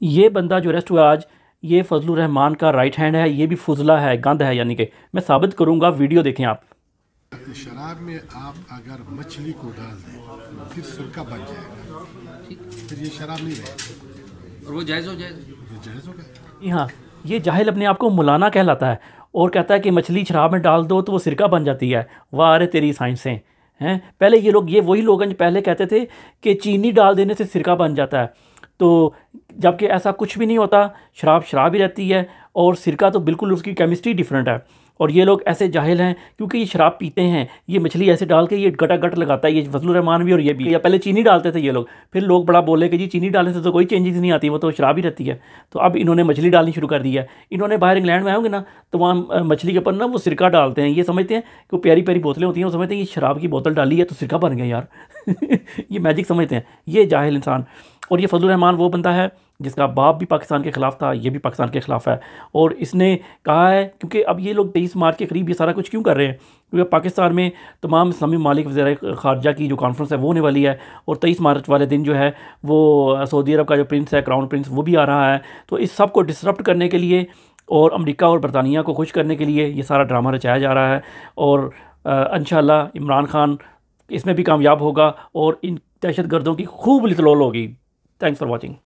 ये बंदा जो अरेस्ट हुआ आज, ये फजलुर रहमान का राइट हैंड है, ये भी फुजला है, गंद है, यानी कि मैं साबित करूंगा, वीडियो देखें आप। शराब में आप अगर मछली को डाल दें फिर सिरका बन जाएगा, फिर ये शराब नहीं रहेगी और वो जायज़ हो जाएगा, ये जायज़ हो गया। जी हाँ, ये जाहिल अपने आप को मौलाना कहलाता है और कहता है कि मछली शराब में डाल दो तो वो सिरका बन जाती है। वाह अरे तेरी साइंसें हैं। पहले ये लोग, ये वही लोग हैं जो पहले कहते थे कि चीनी डाल देने से सिरका बन जाता है, तो जबकि ऐसा कुछ भी नहीं होता। शराब शराब ही रहती है और सिरका तो बिल्कुल उसकी केमिस्ट्री डिफरेंट है। और ये लोग ऐसे जाहिल हैं क्योंकि ये शराब पीते हैं, ये मछली ऐसे डाल के ये गटागट लगाता है, ये फजलुर रहमान भी और ये भी। या पहले चीनी डालते थे ये लोग, फिर लोग बड़ा बोले कि जी चीनी डालने से तो कोई चेंजेस नहीं आती, वो तो शराब ही रहती है। तो अब इन्होंने मछली डालनी शुरू कर दी है। इन्होंने बाहर इंग्लैंड में आए होंगे ना, तो वहाँ मछली के ऊपर ना वो सिरका डालते हैं। ये समझते हैं कि वो प्यारी प्यारी बोतलें होती हैं, वो समझते हैं ये शराब की बोतल डाली है तो सिरका बन गया यार। ये मैजिक समझते हैं, ये जाहिल इंसान। और ये फजलुर रहमान वो बंदा है जिसका बाप भी पाकिस्तान के ख़िलाफ़ था, ये भी पाकिस्तान के ख़िलाफ़ है। और इसने कहा है, क्योंकि अब ये लोग 23 मार्च के करीब ये सारा कुछ क्यों कर रहे हैं, क्योंकि पाकिस्तान में तमाम इस्लामी ममालिक वज़ीर ख़ारजा की जो कॉन्फ्रेंस है वो होने वाली है, और 23 मार्च वाले दिन जो है वो सऊदी अरब का जो प्रिंस है, क्राउन प्रिंस, वो भी आ रहा है। तो इस सब को डिसरप्ट करने के लिए और अमेरिका और बरतानिया को खुश करने के लिए ये सारा ड्रामा रचाया जा रहा है। और इंशाअल्लाह इमरान खान इसमें भी कामयाब होगा और इन दहशत गर्दों की खूब लितलोल होगी। Thanks for watching.